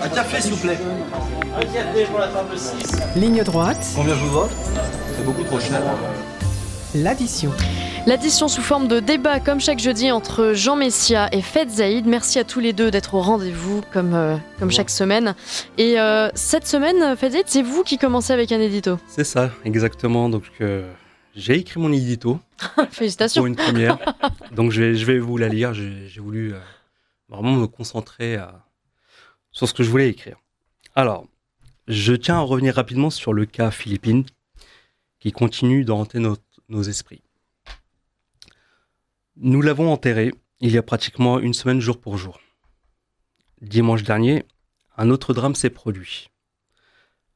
Un café, s'il vous plaît. Un café pour la table 6. Ligne droite, Combien je vous dois? C'est beaucoup trop cher. l'addition. L'addition sous forme de débat, comme chaque jeudi, entre Jean Messia et Faites Zaïd. Merci à tous les deux d'être au rendez-vous, comme chaque semaine. Et cette semaine, Faites Zaïd, c'est vous qui commencez avec un édito. C'est ça, exactement. Donc, j'ai écrit mon édito Félicitations. pour une première. Donc, je vais vous la lire. J'ai voulu vraiment me concentrer sur ce que je voulais écrire. Alors, je tiens à revenir rapidement sur le cas Philippines qui continue de hanter nos esprits. Nous l'avons enterré il y a pratiquement une semaine jour pour jour. Dimanche dernier, un autre drame s'est produit.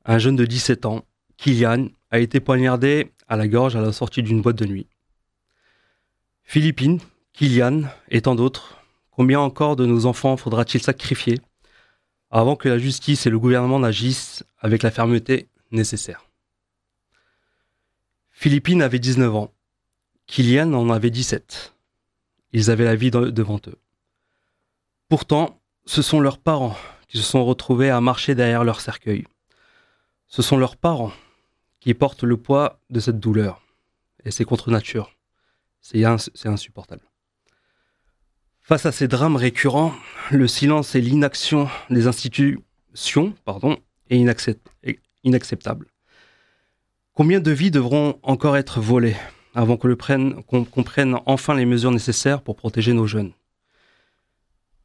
Un jeune de 17 ans, Kylian, a été poignardé à la gorge à la sortie d'une boîte de nuit. Philippines, Kylian et tant d'autres, combien encore de nos enfants faudra-t-il sacrifier avant que la justice et le gouvernement n'agissent avec la fermeté nécessaire? Philippines avait 19 ans, Kylian en avait 17. Ils avaient la vie devant eux. Pourtant, ce sont leurs parents qui se sont retrouvés à marcher derrière leur cercueil. Ce sont leurs parents qui portent le poids de cette douleur. Et c'est contre nature. C'est insupportable. Face à ces drames récurrents, le silence et l'inaction des institutions est inacceptable. Combien de vies devront encore être volées avant qu'on prenne enfin les mesures nécessaires pour protéger nos jeunes?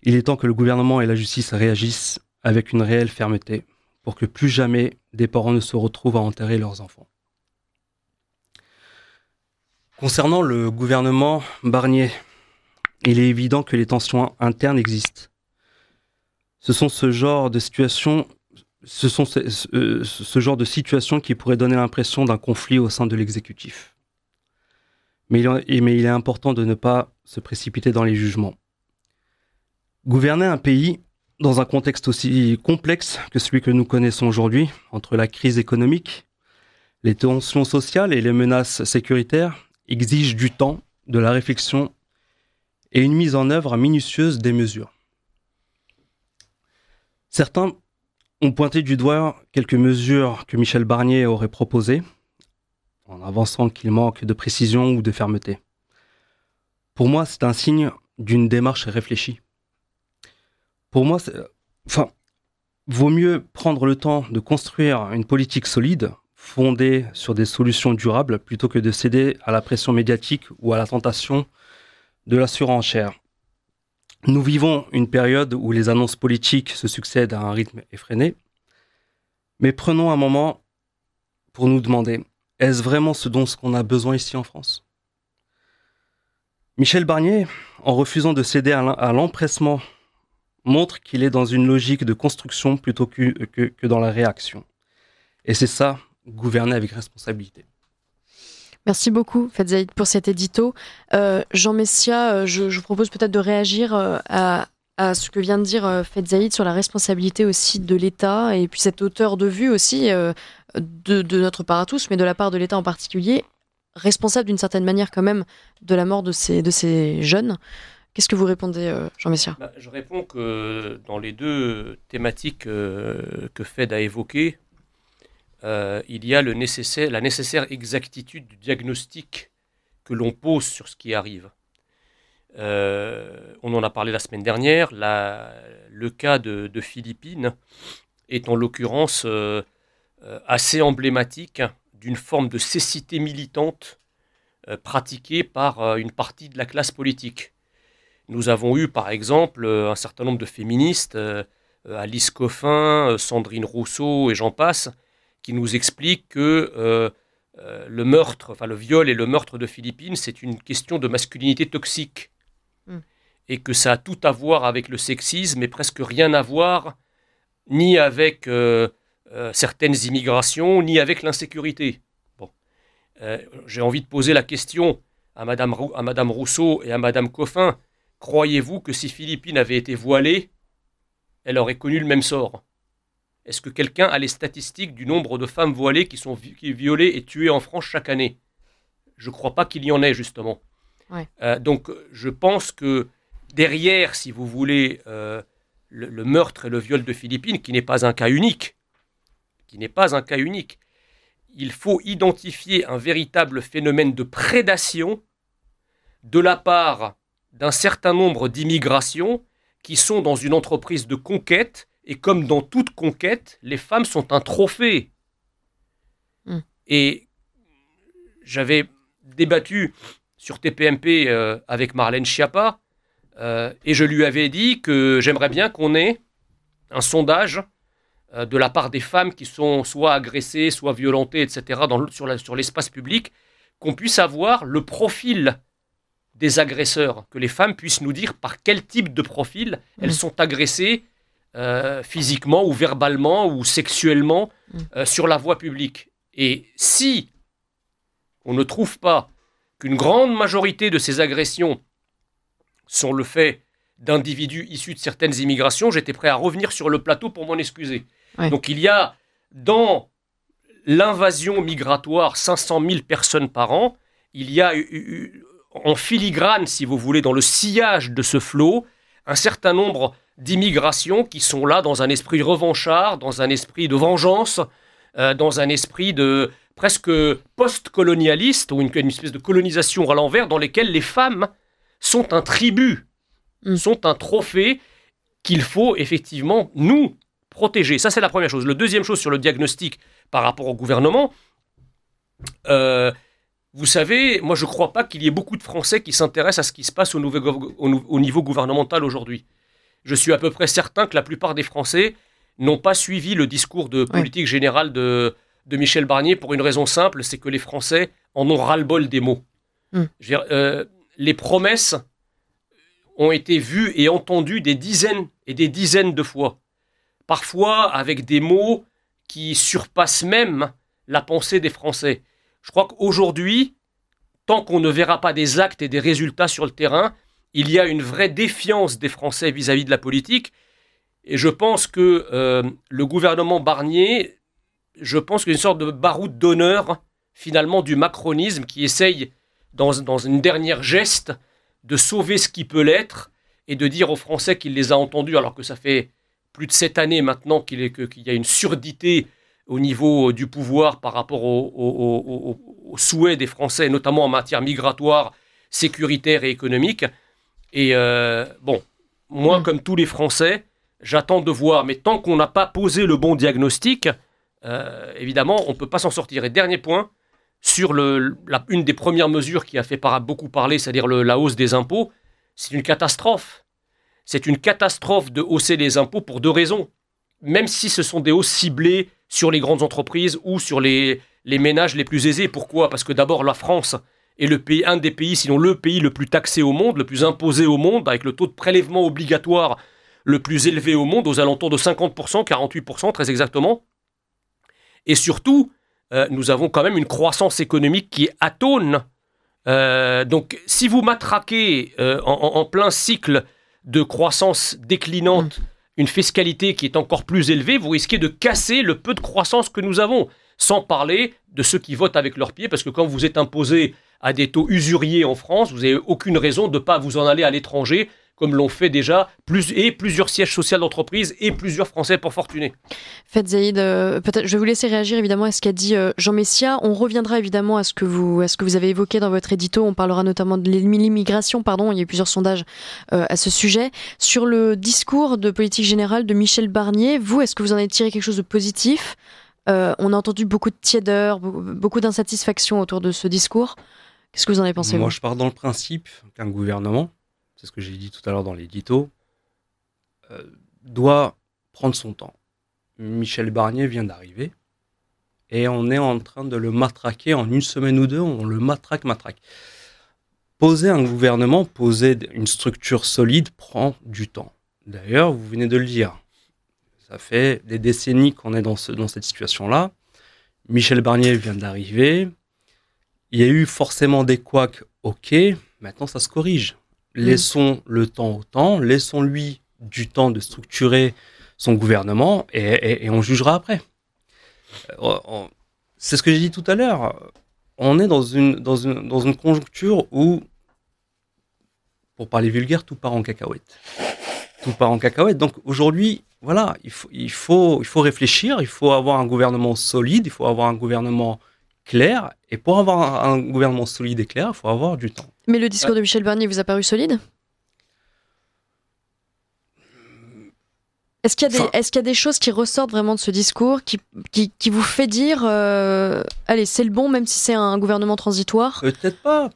Il est temps que le gouvernement et la justice réagissent avec une réelle fermeté pour que plus jamais des parents ne se retrouvent à enterrer leurs enfants. Concernant le gouvernement Barnier, il est évident que les tensions internes existent. Ce sont ce genre de situations qui pourrait donner l'impression d'un conflit au sein de l'exécutif. Mais il est important de ne pas se précipiter dans les jugements. Gouverner un pays dans un contexte aussi complexe que celui que nous connaissons aujourd'hui, entre la crise économique, les tensions sociales et les menaces sécuritaires, exige du temps, de la réflexion et une mise en œuvre minutieuse des mesures. Certains ont pointé du doigt quelques mesures que Michel Barnier aurait proposées, en avançant qu'il manque de précision ou de fermeté. Pour moi, c'est un signe d'une démarche réfléchie. Pour moi, vaut mieux prendre le temps de construire une politique solide, fondée sur des solutions durables, plutôt que de céder à la pression médiatique ou à la tentation de la surenchère. Nous vivons une période où les annonces politiques se succèdent à un rythme effréné, mais prenons un moment pour nous demander: est-ce vraiment ce dont on a besoin ici en France? Michel Barnier, en refusant de céder à l'empressement, montre qu'il est dans une logique de construction plutôt que dans la réaction. Et c'est ça, gouverner avec responsabilité. Merci beaucoup, Faites Zaïd, pour cet édito. Jean Messia, je vous propose peut-être de réagir à ce que vient de dire Faites Zaïd sur la responsabilité aussi de l'État et puis cette hauteur de vue aussi de notre part à tous, mais de la part de l'État en particulier, responsable d'une certaine manière quand même de la mort de ces jeunes. Qu'est-ce que vous répondez, Jean Messia? Je réponds que dans les deux thématiques que Fed a évoquées, il y a la nécessaire exactitude du diagnostic que l'on pose sur ce qui arrive. On en a parlé la semaine dernière. Le cas de Philippines est en l'occurrence assez emblématique d'une forme de cécité militante pratiquée par une partie de la classe politique. Nous avons eu par exemple un certain nombre de féministes, Alice Coffin, Sandrine Rousseau et j'en passe, qui nous expliquent que le viol et le meurtre de Philippines, c'est une question de masculinité toxique. Et que ça a tout à voir avec le sexisme et presque rien à voir ni avec certaines immigrations, ni avec l'insécurité. Bon. J'ai envie de poser la question à Madame Rousseau et à Madame Coffin. Croyez-vous que si Philippines avait été voilée, elle aurait connu le même sort? Est-ce que quelqu'un a les statistiques du nombre de femmes voilées qui sont violées et tuées en France chaque année? Je ne crois pas qu'il y en ait, justement. Ouais. Donc, je pense que derrière, si vous voulez, le meurtre et le viol de Philippines, qui n'est pas un cas unique. Il faut identifier un véritable phénomène de prédation de la part d'un certain nombre d'immigrations qui sont dans une entreprise de conquête, et comme dans toute conquête, les femmes sont un trophée. Et j'avais débattu sur TPMP avec Marlène Schiappa, et je lui avais dit que j'aimerais bien qu'on ait un sondage de la part des femmes qui sont soit agressées, soit violentées, etc., sur l'espace public, qu'on puisse avoir le profil des agresseurs, que les femmes puissent nous dire par quel type de profil elles sont agressées physiquement ou verbalement ou sexuellement sur la voie publique. Et si on ne trouve pas qu'une grande majorité de ces agressions sont le fait d'individus issus de certaines immigrations, j'étais prêt à revenir sur le plateau pour m'en excuser. Ouais. Donc il y a dans l'invasion migratoire 500 000 personnes par an, il y a en filigrane, si vous voulez, dans le sillage de ce flot, un certain nombre d'immigrations qui sont là dans un esprit revanchard, dans un esprit de vengeance, dans un esprit de presque post-colonialiste, ou une espèce de colonisation à l'envers, dans lesquelles les femmes sont un tribut, sont un trophée qu'il faut effectivement nous protéger. Ça, c'est la première chose. La deuxième chose sur le diagnostic par rapport au gouvernement, vous savez, moi je ne crois pas qu'il y ait beaucoup de Français qui s'intéressent à ce qui se passe au niveau gouvernemental aujourd'hui. Je suis à peu près certain que la plupart des Français n'ont pas suivi le discours de politique générale de Michel Barnier pour une raison simple, c'est que les Français en ont ras-le-bol des mots. Les promesses ont été vues et entendues des dizaines et des dizaines de fois. Parfois avec des mots qui surpassent même la pensée des Français. Je crois qu'aujourd'hui, tant qu'on ne verra pas des actes et des résultats sur le terrain, il y a une vraie défiance des Français vis-à-vis de la politique. Et je pense que le gouvernement Barnier, je pense qu'il y a une sorte de baroud d'honneur, finalement, du macronisme qui essaye, dans une dernière geste, de sauver ce qui peut l'être et de dire aux Français qu'il les a entendus, alors que ça fait plus de 7 années maintenant qu'il y a une surdité au niveau du pouvoir par rapport aux souhaits des Français, notamment en matière migratoire, sécuritaire et économique. Et moi, comme tous les Français, j'attends de voir. Mais tant qu'on n'a pas posé le bon diagnostic, évidemment, on ne peut pas s'en sortir. Et dernier point, sur une des premières mesures qui a fait beaucoup parler, c'est-à-dire la hausse des impôts, c'est une catastrophe. C'est une catastrophe de hausser les impôts pour 2 raisons. Même si ce sont des hausses ciblées sur les grandes entreprises ou sur les ménages les plus aisés. Pourquoi ? Parce que d'abord, la France est un des pays, sinon le pays le plus taxé au monde, le plus imposé au monde, avec le taux de prélèvement obligatoire le plus élevé au monde, aux alentours de 50%, 48% très exactement. Et surtout, nous avons quand même une croissance économique qui est atone. Donc, si vous matraquez en plein cycle de croissance déclinante une fiscalité qui est encore plus élevée, vous risquez de casser le peu de croissance que nous avons, sans parler de ceux qui votent avec leurs pieds, parce que quand vous êtes imposé à des taux usuriers en France, vous n'avez aucune raison de ne pas vous en aller à l'étranger, comme l'ont fait déjà plusieurs sièges sociaux d'entreprise et plusieurs Français pour fortunés. Faites Zaïd, peut-être, je vais vous laisser réagir évidemment à ce qu'a dit Jean Messia. On reviendra évidemment à ce que vous avez évoqué dans votre édito. On parlera notamment de l'immigration, il y a eu plusieurs sondages à ce sujet. Sur le discours de politique générale de Michel Barnier, vous, est-ce que vous en avez tiré quelque chose de positif ? On a entendu beaucoup de tiédeur, beaucoup d'insatisfaction autour de ce discours. Qu'est-ce que vous en avez pensé ? Moi, je pars dans le principe qu'un gouvernement, c'est ce que j'ai dit tout à l'heure dans l'édito, doit prendre son temps. Michel Barnier vient d'arriver et on est en train de le matraquer en 1 semaine ou 2, on le matraque. Poser un gouvernement, poser une structure solide prend du temps. D'ailleurs, vous venez de le dire, ça fait des décennies qu'on est dans cette situation-là. Michel Barnier vient d'arriver, il y a eu forcément des couacs, ok, maintenant ça se corrige. Laissons le temps au temps, laissons-lui du temps de structurer son gouvernement et on jugera après. C'est ce que j'ai dit tout à l'heure. On est dans une conjoncture où, pour parler vulgaire, tout part en cacahuète. tout part en cacahuète. Donc aujourd'hui, voilà, il faut réfléchir, il faut avoir un gouvernement solide, il faut avoir un gouvernement clair. Et pour avoir un gouvernement solide et clair, il faut avoir du temps. Mais le discours de Michel Barnier vous a paru solide? Est-ce qu'il y a des choses qui ressortent vraiment de ce discours qui vous fait dire allez, c'est le bon, même si c'est un gouvernement transitoire? Peut-être pas.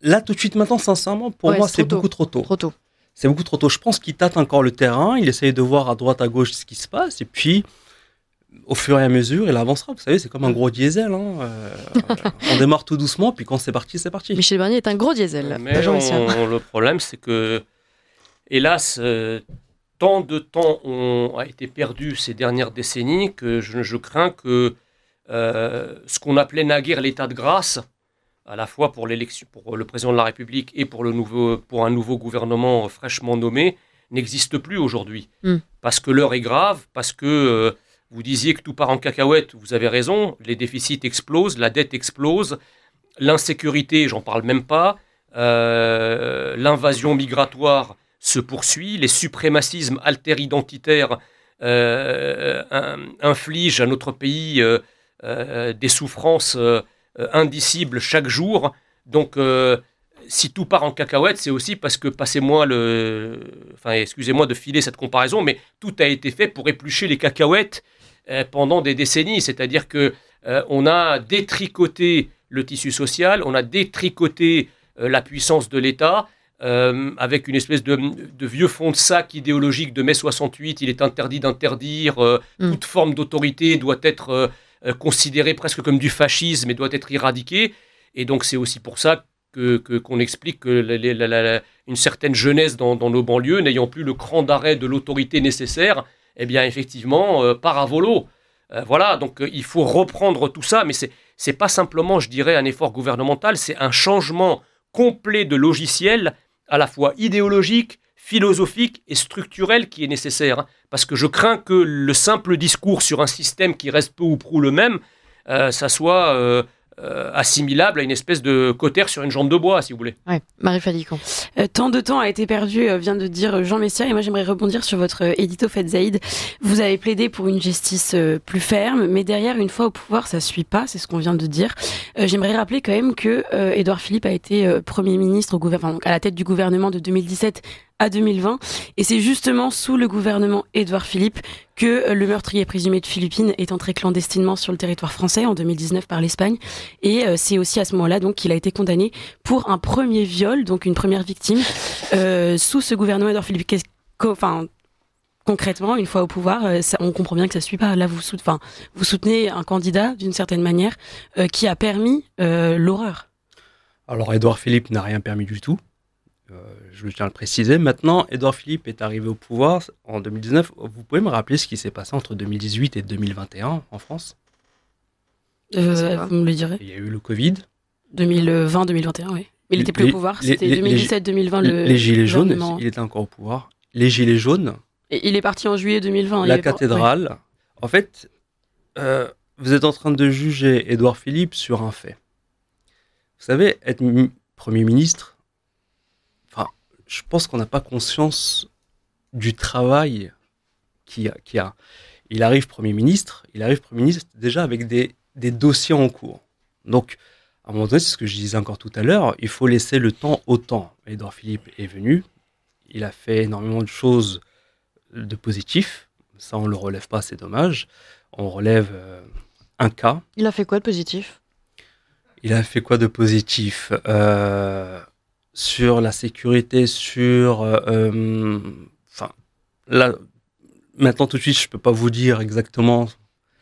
Là, tout de suite, maintenant, sincèrement, pour moi, c'est beaucoup trop tôt. Trop tôt. C'est beaucoup trop tôt. Je pense qu'il tâte encore le terrain, il essaye de voir à droite, à gauche ce qui se passe, et puis, au fur et à mesure, il avancera. Vous savez, c'est comme un gros diesel. On démarre tout doucement, puis quand c'est parti, c'est parti. Michel Barnier est un gros diesel. Mais le problème, c'est que, hélas, tant de temps a été perdu ces dernières décennies que je crains que ce qu'on appelait naguère l'état de grâce, à la fois pour l'élection, pour le président de la République et pour un nouveau gouvernement fraîchement nommé, n'existe plus aujourd'hui. Parce que l'heure est grave, parce que vous disiez que tout part en cacahuète, vous avez raison, les déficits explosent, la dette explose, l'insécurité, j'en parle même pas, l'invasion migratoire se poursuit, les suprémacismes alter-identitaires infligent à notre pays des souffrances indicibles chaque jour. Donc, si tout part en cacahuète, c'est aussi parce que, excusez-moi de filer cette comparaison, mais tout a été fait pour éplucher les cacahuètes pendant des décennies. C'est-à-dire que on a détricoté le tissu social, on a détricoté la puissance de l'État, avec une espèce de vieux fond de sac idéologique de mai 68, il est interdit d'interdire, toute forme d'autorité doit être considérée presque comme du fascisme et doit être éradiquée. Et donc c'est aussi pour ça qu'on explique que une certaine jeunesse dans nos banlieues, n'ayant plus le cran d'arrêt de l'autorité nécessaire, eh bien effectivement, part à volo. Voilà, donc il faut reprendre tout ça, mais c'est pas simplement, je dirais, un effort gouvernemental, c'est un changement complet de logiciel, à la fois idéologique, philosophique et structurel qui est nécessaire. Parce que je crains que le simple discours sur un système qui reste peu ou prou le même, ça soit assimilable à une espèce de cautère sur une jambe de bois, si vous voulez. Ouais, Marie Falicon. Tant de temps a été perdu, vient de dire Jean Messia, et moi j'aimerais rebondir sur votre édito Faites Zaïd. Vous avez plaidé pour une justice plus ferme, mais derrière, une fois au pouvoir, ça suit pas, c'est ce qu'on vient de dire. J'aimerais rappeler quand même que Édouard Philippe a été Premier ministre à la tête du gouvernement de 2017 à 2020, et c'est justement sous le gouvernement Édouard Philippe que le meurtrier présumé de Philippines est entré clandestinement sur le territoire français en 2019 par l'Espagne, et c'est aussi à ce moment-là donc qu'il a été condamné pour un premier viol, donc une première victime, sous ce gouvernement Édouard Philippe. Concrètement, une fois au pouvoir, on comprend bien que ça ne suit pas. Là, vous soutenez un candidat, d'une certaine manière, qui a permis l'horreur. Alors, Édouard Philippe n'a rien permis du tout. Je tiens à le préciser. Maintenant, Édouard Philippe est arrivé au pouvoir en 2019. Vous pouvez me rappeler ce qui s'est passé entre 2018 et 2021 en France? Vous me le direz. Il y a eu le Covid. 2020-2021, oui. Mais il n'était plus au pouvoir. C'était 2017-2020. Les Gilets jaunes, il était encore au pouvoir. Les Gilets jaunes. Et il est parti en juillet 2020. La cathédrale. Ouais. En fait, vous êtes en train de juger Édouard Philippe sur un fait. Vous savez, être Premier ministre, je pense qu'on n'a pas conscience du travail qu'il y a. Il arrive Premier ministre déjà avec des dossiers en cours. Donc, à un moment donné, c'est ce que je disais encore tout à l'heure, il faut laisser le temps au temps. Édouard Philippe est venu, il a fait énormément de choses de positifs, ça on ne le relève pas, c'est dommage. On relève un cas. Il a fait quoi de positif? Il a fait quoi de positif sur la sécurité, là, maintenant tout de suite, je ne peux pas vous dire exactement.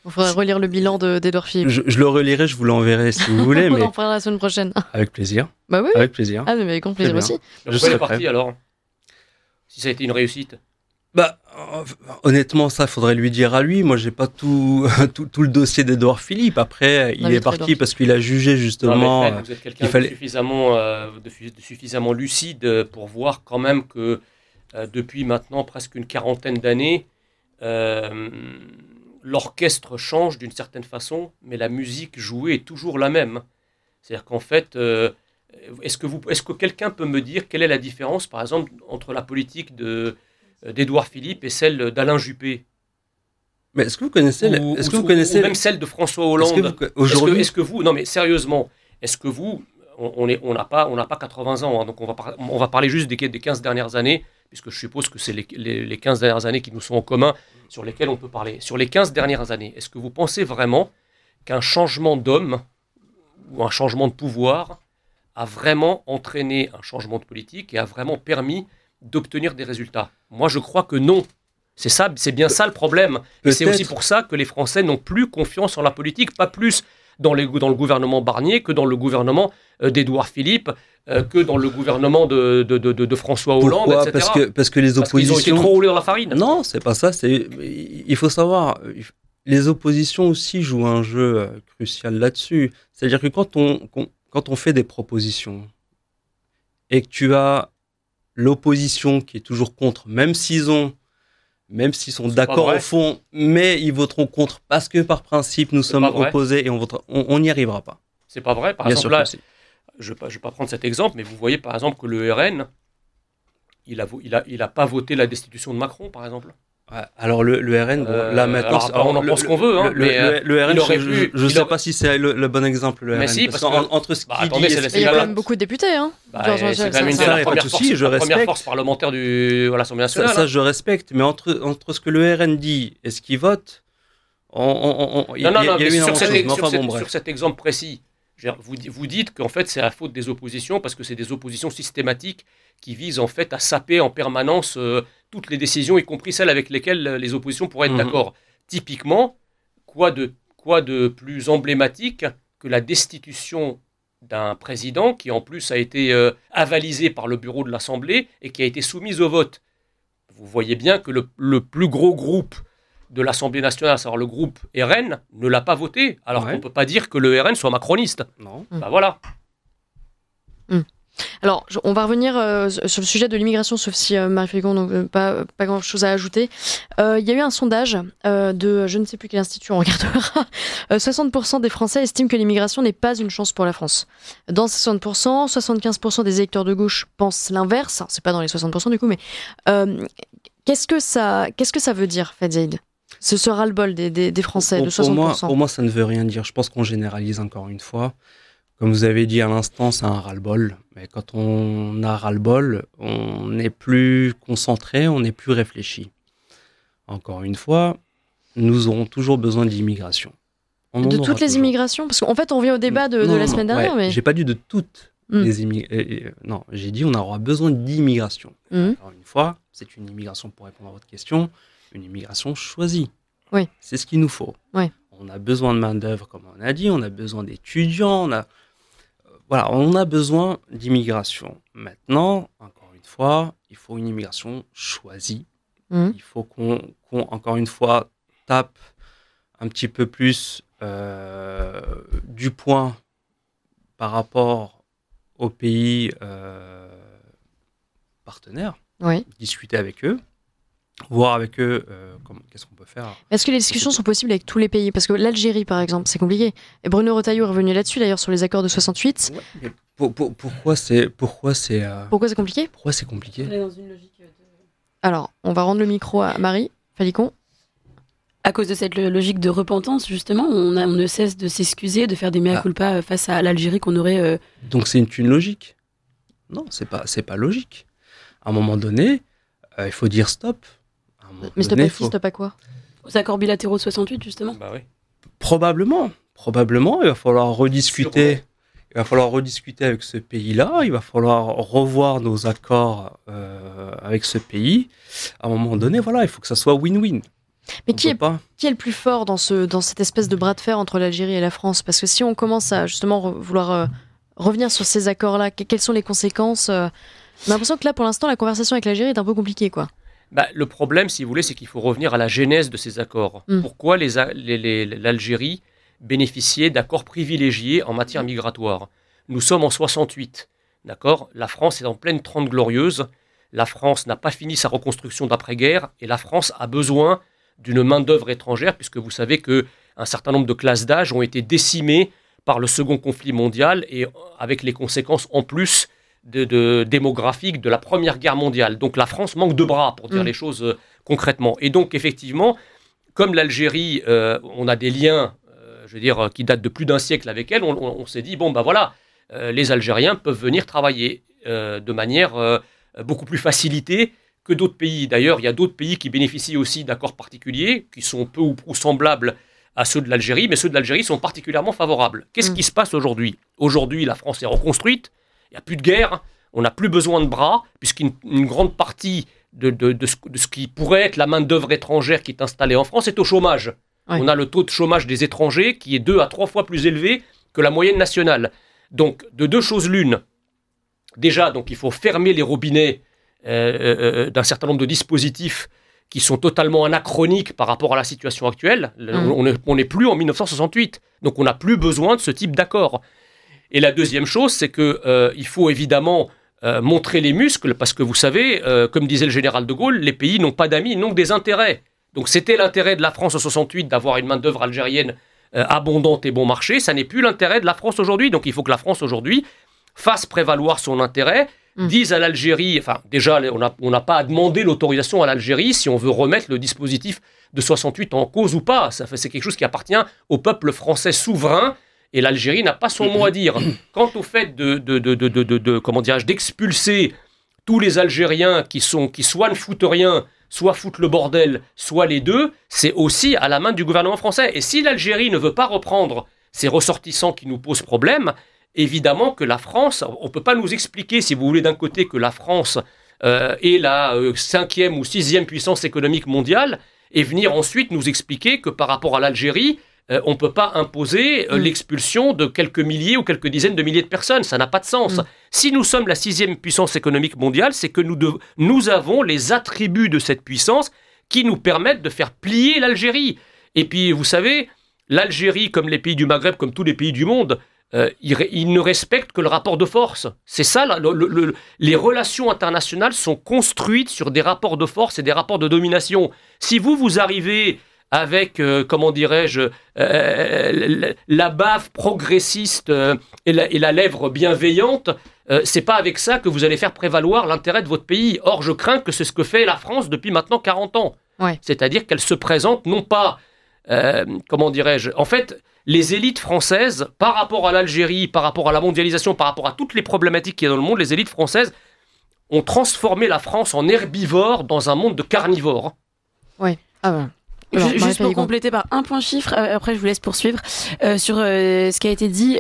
Il faudrait relire le bilan d'Édouard Philippe. Je le relirai, je vous l'enverrai si vous voulez. On en parlera la semaine prochaine. Avec plaisir. Bah oui. Avec plaisir. Ah, mais avec grand plaisir aussi. Je serais parti alors, si ça a été une réussite. Bah, honnêtement, ça, faudrait lui dire à lui. Moi, j'ai pas tout le dossier d'Édouard Philippe. Après, il est parti parce qu'il a jugé justement. Vous êtes quelqu'un de suffisamment lucide pour voir quand même que depuis maintenant presque une quarantaine d'années, l'orchestre change d'une certaine façon, mais la musique jouée est toujours la même. C'est-à-dire qu'en fait, est-ce que quelqu'un peut me dire quelle est la différence, par exemple, entre la politique d'Édouard Philippe et celle d'Alain Juppé. Mais est-ce que vous connaissez, Ou même celle de François Hollande. aujourd'hui, Est-ce que vous, non mais sérieusement, est-ce que vous, on n'a pas 80 ans, hein, donc on va parler juste des 15 dernières années, puisque je suppose que c'est les 15 dernières années qui nous sont en commun sur lesquelles on peut parler. Sur les 15 dernières années, est-ce que vous pensez vraiment qu'un changement d'homme ou un changement de pouvoir a vraiment entraîné un changement de politique et a vraiment permis d'obtenir des résultats? Moi, je crois que non. C'est bien ça le problème. Et c'est aussi pour ça que les Français n'ont plus confiance en la politique, pas plus dans le gouvernement Barnier que dans le gouvernement d'Édouard Philippe, que dans le gouvernement de François Hollande, pourquoi? etc. Parce que les oppositions... Parce qu'ils ont été trop roulés dans la farine. Non, c'est pas ça. Il faut savoir, les oppositions aussi jouent un jeu crucial là-dessus. C'est-à-dire que quand on fait des propositions et que tu as l'opposition qui est toujours contre, même s'ils sont d'accord au fond, mais ils voteront contre parce que par principe nous sommes opposés et on n'y arrivera pas. C'est pas vrai. Par exemple, là, je vais pas prendre cet exemple, mais vous voyez par exemple que le RN, il a pas voté la destitution de Macron, par exemple. Ouais, alors le RN, là maintenant, on en pense qu'on veut, hein, mais le RN, je ne sais pas si c'est le bon exemple. Le mais RN, si, parce que entre ce qu'il attendez, dit, il y a quand même beaucoup de députés, hein. C'est quand même la première force parlementaire de l'Assemblée nationale. Ça, je respecte, mais entre ce que le RN dit et ce qu'il vote, il y a eu sur cet exemple précis. Vous dites qu'en fait c'est la faute des oppositions parce que c'est des oppositions systématiques qui visent en fait à saper en permanence toutes les décisions, y compris celles avec lesquelles les oppositions pourraient être d'accord. Typiquement, quoi de plus emblématique que la destitution d'un président qui en plus a été avalisé par le bureau de l'Assemblée et qui a été soumise au vote. Vous voyez bien que le plus gros groupe de l'Assemblée nationale, à savoir le groupe RN, ne l'a pas voté, alors qu'on ne peut pas dire que le RN soit macroniste. Non. Ben voilà. Alors, on va revenir sur le sujet de l'immigration, sauf si Marie Félicon, donc pas grand-chose à ajouter. Il y a eu un sondage de je ne sais plus quel institut, on regardera. 60% des Français estiment que l'immigration n'est pas une chance pour la France. Dans ces 60%, 75% des électeurs de gauche pensent l'inverse. C'est pas dans les 60% du coup, mais qu'est-ce que ça veut dire, Fadzaïd? Ce ras-le-bol des Français de 60%. Pour moi, ça ne veut rien dire. Je pense qu'on généralise encore une fois. Comme vous avez dit à l'instant, c'est un ras-le-bol. Mais quand on a ras-le-bol, on n'est plus concentré, on n'est plus réfléchi. Encore une fois, nous aurons toujours besoin d'immigration. De toutes les immigrations? Parce qu'en fait, on revient au débat de la semaine dernière. Mais... J'ai pas dit de toutes les immigrations. Non, j'ai dit on aura besoin d'immigration. Encore une fois, c'est une immigration, pour répondre à votre question, une immigration choisie. Oui. C'est ce qu'il nous faut. Oui. On a besoin de main-d'œuvre, comme on a dit, on a besoin d'étudiants, on a besoin d'immigration. Maintenant, encore une fois, il faut une immigration choisie. Il faut qu'on, encore une fois, tape un petit peu plus du poing par rapport aux pays partenaires, discuter avec eux, voir avec eux qu'est-ce qu'on peut faire. Est-ce que les discussions sont possibles avec tous les pays? Parce que l'Algérie, par exemple, c'est compliqué. Et Bruno Retailleau est revenu là-dessus, d'ailleurs, sur les accords de 68. Ouais, mais pourquoi c'est compliqué? Pourquoi c'est compliqué? On est dans une logique Alors, on va rendre le micro à Marie Félicon. À cause de cette logique de repentance, justement, on ne cesse de s'excuser, de faire des mea culpa face à l'Algérie qu'on aurait... Donc c'est une logique? Non, c'est pas logique. À un moment donné, il faut dire stop. Mais stop à qui? Stop à quoi? Aux accords bilatéraux de 68, justement. Bah oui. Probablement, il va falloir rediscuter. Il va falloir rediscuter avec ce pays-là. Il va falloir revoir nos accords avec ce pays. À un moment donné, il faut que ça soit win-win. Mais qui est le plus fort dans cette espèce de bras de fer entre l'Algérie et la France? Parce que si on commence à justement vouloir revenir sur ces accords-là, quelles sont les conséquences? On a l'impression que là, pour l'instant, la conversation avec l'Algérie est un peu compliquée, quoi. Le problème, si vous voulez, c'est qu'il faut revenir à la genèse de ces accords. Pourquoi l'Algérie bénéficiait d'accords privilégiés en matière migratoire? Nous sommes en 68, d'accord? La France est en pleine Trente Glorieuses. La France n'a pas fini sa reconstruction d'après-guerre et la France a besoin d'une main-d'œuvre étrangère, puisque vous savez qu'un certain nombre de classes d'âge ont été décimées par le second conflit mondial et avec les conséquences en plus démographique de la Première Guerre mondiale. Donc la France manque de bras, pour dire les choses concrètement. Et donc effectivement, comme l'Algérie, on a des liens, qui datent de plus d'un siècle avec elle, on s'est dit, les Algériens peuvent venir travailler de manière beaucoup plus facilitée que d'autres pays. D'ailleurs, il y a d'autres pays qui bénéficient aussi d'accords particuliers, qui sont peu ou prou semblables à ceux de l'Algérie, mais ceux de l'Algérie sont particulièrement favorables. Qu'est-ce qui se passe aujourd'hui ? Aujourd'hui, la France est reconstruite, il n'y a plus de guerre, on n'a plus besoin de bras, puisqu'une grande partie de ce qui pourrait être la main-d'œuvre étrangère qui est installée en France est au chômage. Oui. On a le taux de chômage des étrangers qui est 2 à 3 fois plus élevé que la moyenne nationale. Donc, de deux choses l'une. Déjà, donc, il faut fermer les robinets d'un certain nombre de dispositifs qui sont totalement anachroniques par rapport à la situation actuelle. On n'est plus en 1968, donc on n'a plus besoin de ce type d'accord. Et la deuxième chose, c'est qu'il faut évidemment montrer les muscles, parce que vous savez, comme disait le général de Gaulle, les pays n'ont pas d'amis, ils n'ont que des intérêts. Donc c'était l'intérêt de la France en 68 d'avoir une main-d'œuvre algérienne abondante et bon marché, ça n'est plus l'intérêt de la France aujourd'hui. Donc il faut que la France aujourd'hui fasse prévaloir son intérêt, dise à l'Algérie, enfin déjà on n'a pas à demander l'autorisation à l'Algérie si on veut remettre le dispositif de 68 en cause ou pas. C'est quelque chose qui appartient au peuple français souverain et l'Algérie n'a pas son mot à dire. Quant au fait d'expulser tous les Algériens qui soit ne foutent rien, soit foutent le bordel, soit les deux, c'est aussi à la main du gouvernement français. Et si l'Algérie ne veut pas reprendre ces ressortissants qui nous posent problème, évidemment que la France, on ne peut pas nous expliquer, si vous voulez, d'un côté que la France est la 5e ou 6e puissance économique mondiale, et venir ensuite nous expliquer que par rapport à l'Algérie, on ne peut pas imposer l'expulsion de quelques milliers ou quelques dizaines de milliers de personnes. Ça n'a pas de sens. Si nous sommes la 6e puissance économique mondiale, c'est que nous avons les attributs de cette puissance qui nous permettent de faire plier l'Algérie. Et puis, vous savez, l'Algérie, comme les pays du Maghreb, comme tous les pays du monde, ils ne respectent que le rapport de force. C'est ça, les relations internationales sont construites sur des rapports de force et des rapports de domination. Si vous arrivez avec, la baffe progressiste et la lèvre bienveillante, c'est pas avec ça que vous allez faire prévaloir l'intérêt de votre pays. Or, je crains que c'est ce que fait la France depuis maintenant 40 ans. Ouais. C'est-à-dire qu'elle se présente non pas, en fait, les élites françaises, par rapport à l'Algérie, par rapport à la mondialisation, par rapport à toutes les problématiques qu'il y a dans le monde, les élites françaises ont transformé la France en herbivore dans un monde de carnivores. Oui. Ah ben. Juste pour compléter par un point chiffre, après je vous laisse poursuivre, sur ce qui a été dit.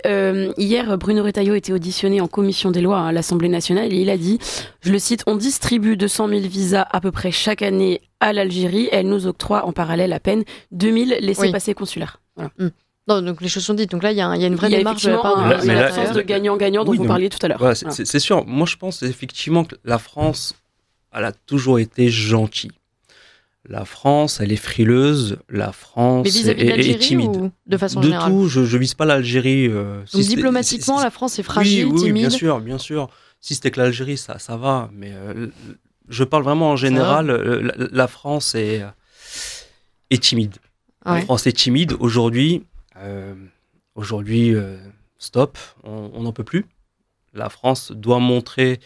Hier, Bruno Retailleau était auditionné en commission des lois à l'Assemblée nationale et il a dit, je le cite, « On distribue 200 000 visas à peu près chaque année à l'Algérie. Elle nous octroie en parallèle à peine 2000 laissez-passer consulaires. » Voilà. Non, donc les choses sont dites. Donc là, il y a une vraie démarche de la part de l'absence de gagnant-gagnant dont vous parliez tout à l'heure. Voilà, c'est sûr. Moi, je pense effectivement que la France, elle a toujours été gentille. La France, elle est frileuse. La France est timide. Ou de façon générale. De tout. Je vise pas l'Algérie. Donc diplomatiquement, la France est fragile, timide. Oui, bien sûr. Si c'était que l'Algérie, ça va. Mais je parle vraiment en général. La France est timide. Ouais. La France est timide. Aujourd'hui, stop. On n'en peut plus. La France doit montrer,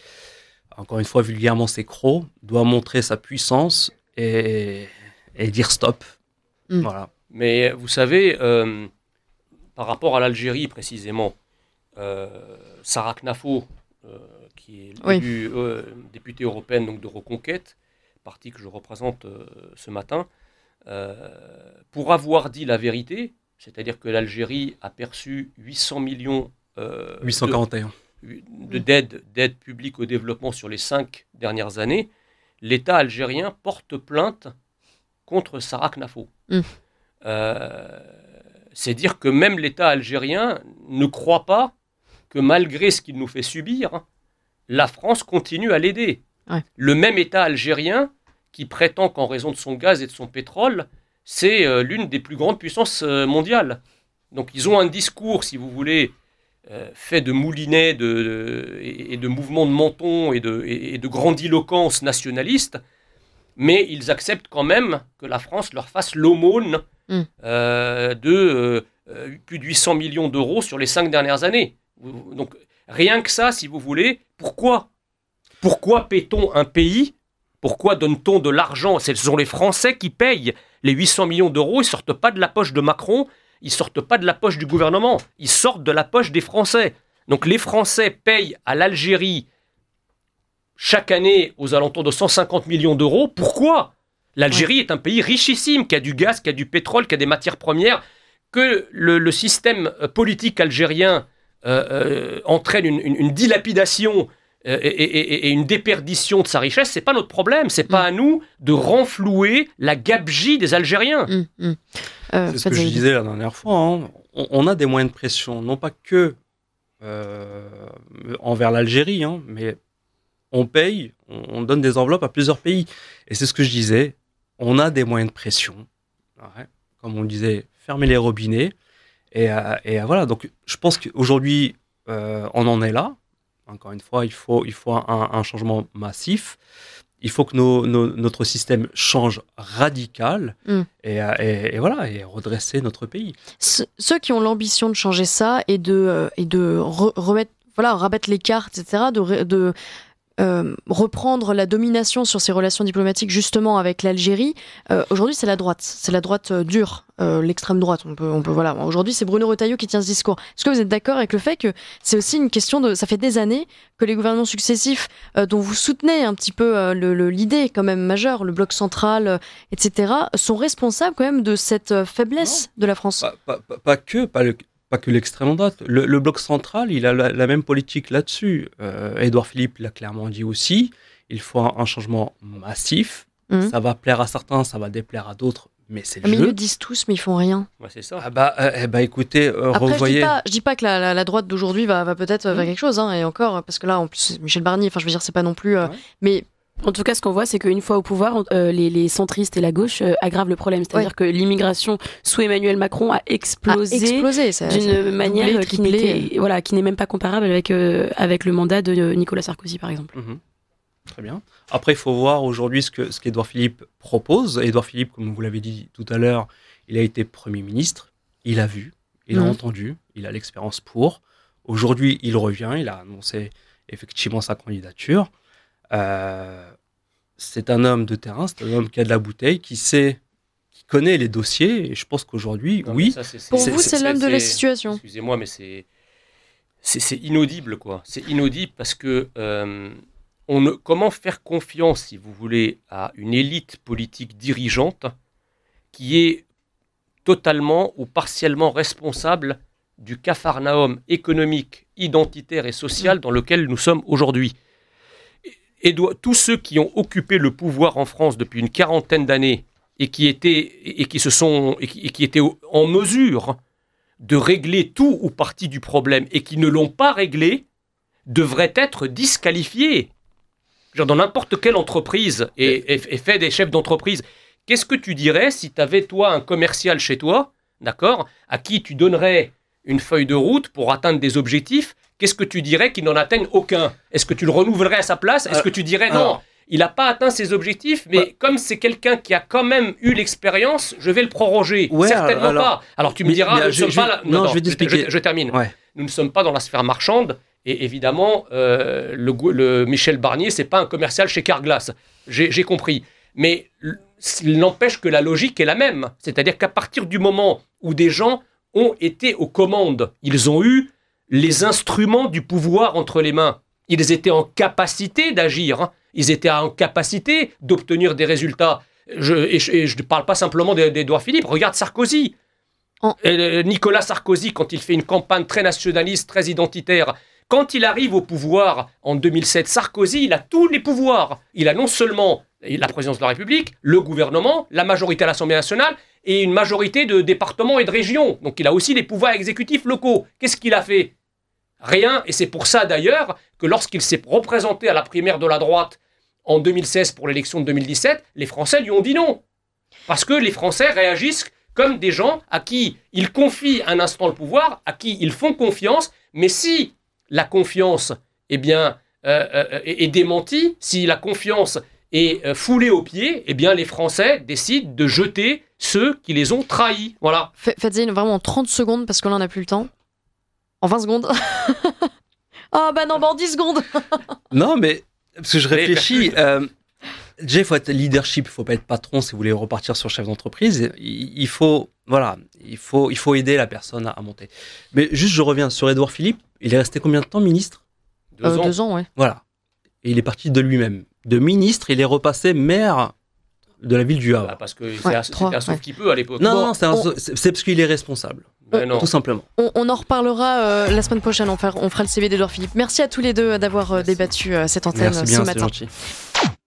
encore une fois vulgairement, ses crocs, doit montrer sa puissance. Et dire stop. Voilà. Mais vous savez, par rapport à l'Algérie précisément, Sarah Knafo, qui est députée européenne donc de Reconquête, parti que je représente ce matin, pour avoir dit la vérité, c'est-à-dire que l'Algérie a perçu 800 millions 841 d'aide publique au développement sur les 5 dernières années, l'État algérien porte plainte contre Sarah Knafo. C'est dire que même l'État algérien ne croit pas que malgré ce qu'il nous fait subir, la France continue à l'aider. Ouais. Le même État algérien qui prétend qu'en raison de son gaz et de son pétrole, c'est l'une des plus grandes puissances mondiales. Donc ils ont un discours, si vous voulez, fait de moulinets et de mouvements de menton et de grandiloquence nationaliste, mais ils acceptent quand même que la France leur fasse l'aumône de plus de 800 millions d'euros sur les 5 dernières années. Donc, Rien que ça, si vous voulez, pourquoi paie-t-on un pays? Pourquoi donne-t-on de l'argent? Ce sont les Français qui payent. Les 800 millions d'euros, ils ne sortent pas de la poche de Macron, ils ne sortent pas de la poche du gouvernement, ils sortent de la poche des Français. Donc les Français payent à l'Algérie chaque année aux alentours de 150 millions d'euros. Pourquoi? L'Algérie est un pays richissime, qui a du gaz, qui a du pétrole, qui a des matières premières, que le système politique algérien entraîne une dilapidation et une déperdition de sa richesse, c'est pas notre problème. C'est pas à nous de renflouer la gabegie des Algériens. C'est ce que je disais la dernière fois. Hein. On a des moyens de pression, non pas que envers l'Algérie, hein, mais on paye, on donne des enveloppes à plusieurs pays. Et c'est ce que je disais, on a des moyens de pression. Ouais. Comme on disait, fermer les robinets. Et voilà, donc je pense qu'aujourd'hui, on en est là. Encore une fois, il faut un changement massif. Il faut que notre système change radical et voilà, et redresser notre pays. Ceux qui ont l'ambition de changer ça et de remettre, voilà, rabattre les cartes, etc., de reprendre la domination sur ces relations diplomatiques justement avec l'Algérie, aujourd'hui c'est la droite dure, l'extrême droite, on peut voilà. Aujourd'hui c'est Bruno Retailleau qui tient ce discours. Est-ce que vous êtes d'accord avec le fait que c'est aussi une question ça fait des années que les gouvernements successifs dont vous soutenez un petit peu l'idée quand même majeure, le bloc central, etc., sont responsables quand même de cette faiblesse de la France? Pas que l'extrême droite. Le bloc central, il a la même politique là-dessus. Édouard Philippe l'a clairement dit aussi. Il faut un changement massif. Ça va plaire à certains, ça va déplaire à d'autres, mais c'est le jeu. Mais ils le disent tous, mais ils font rien. Ouais, c'est ça. Écoutez, après, revoyez. Je dis pas que la droite d'aujourd'hui va peut-être faire quelque chose, hein, et encore, parce que là, en plus, Michel Barnier, enfin, je veux dire, c'est pas non plus. Mais en tout cas, ce qu'on voit, c'est qu'une fois au pouvoir, les centristes et la gauche aggravent le problème. C'est-à-dire que l'immigration sous Emmanuel Macron a explosé d'une manière qui n'est même pas comparable avec le mandat de Nicolas Sarkozy, par exemple. Très bien. Après, il faut voir aujourd'hui ce qu'Édouard Philippe propose. Édouard Philippe, comme vous l'avez dit tout à l'heure, il a été Premier ministre, il a vu, il a entendu, il a l'expérience pour. Aujourd'hui, il revient, il a annoncé effectivement sa candidature. C'est un homme de terrain, c'est un homme qui a de la bouteille, qui connaît les dossiers, et je pense qu'aujourd'hui, oui. Pour vous, c'est l'homme de la situation. Excusez-moi, mais c'est inaudible, quoi. C'est inaudible parce que comment faire confiance, si vous voulez, à une élite politique dirigeante qui est totalement ou partiellement responsable du capharnaüm économique, identitaire et social dans lequel nous sommes aujourd'hui. Et tous ceux qui ont occupé le pouvoir en France depuis une quarantaine d'années et qui étaient en mesure de régler tout ou partie du problème et qui ne l'ont pas réglé devraient être disqualifiés. Genre dans n'importe quelle entreprise et fait des chefs d'entreprise. Qu'est-ce que tu dirais si tu avais, toi, un commercial chez toi, d'accord, à qui tu donnerais une feuille de route pour atteindre des objectifs? Qu'est-ce que tu dirais qu'il n'en atteigne aucun? Est-ce que tu le renouvellerais à sa place? Est-ce que tu dirais non, il n'a pas atteint ses objectifs, mais comme c'est quelqu'un qui a quand même eu l'expérience, je vais le proroger? Certainement pas. Alors tu me diras, je termine. Ouais. Nous ne sommes pas dans la sphère marchande, et évidemment, le Michel Barnier, c'est pas un commercial chez Carglass. J'ai compris. Mais il n'empêche que la logique est la même. C'est-à-dire qu'à partir du moment où des gens ont été aux commandes, ils ont eu les instruments du pouvoir entre les mains. Ils étaient en capacité d'agir. Hein. Ils étaient en capacité d'obtenir des résultats. Je ne parle pas simplement d'Édouard Philippe. Regarde Sarkozy. Nicolas Sarkozy, quand il fait une campagne très nationaliste, très identitaire, quand il arrive au pouvoir en 2007, Sarkozy, il a tous les pouvoirs. Il a non seulement la présidence de la République, le gouvernement, la majorité à l'Assemblée nationale et une majorité de départements et de régions. Donc il a aussi les pouvoirs exécutifs locaux. Qu'est-ce qu'il a fait? Rien, et c'est pour ça d'ailleurs que lorsqu'il s'est représenté à la primaire de la droite en 2016 pour l'élection de 2017, les Français lui ont dit non. Parce que les Français réagissent comme des gens à qui ils confient un instant le pouvoir, à qui ils font confiance, mais si la confiance est démentie, si la confiance est foulée aux pieds, eh bien les Français décident de jeter ceux qui les ont trahis. Voilà. Faites-y vraiment en 30 secondes parce que là on n'a plus le temps. En 20 secondes. Oh bah non, bah en 10 secondes. Non, mais parce que je réfléchis. Déjà, il faut être leadership, il faut pas être patron si vous voulez repartir sur chef d'entreprise. Il faut aider la personne à monter. Mais juste, je reviens sur Édouard Philippe. Il est resté combien de temps ministre? 2 ans. 2 ans, ouais. Voilà. Et il est parti de lui-même. De ministre, il est repassé maire de la ville du Havre. Bah, parce que Ouais, c'était 3, un sauve ouais. qui peut à l'époque. Non, Bon, non, c'est parce qu'il est responsable, Mais non. tout simplement. On en reparlera la semaine prochaine. On fera le CV d'Edouard Philippe. Merci à tous les deux d'avoir Merci. débattu cette antenne Merci bien, ce c'est matin. gentil.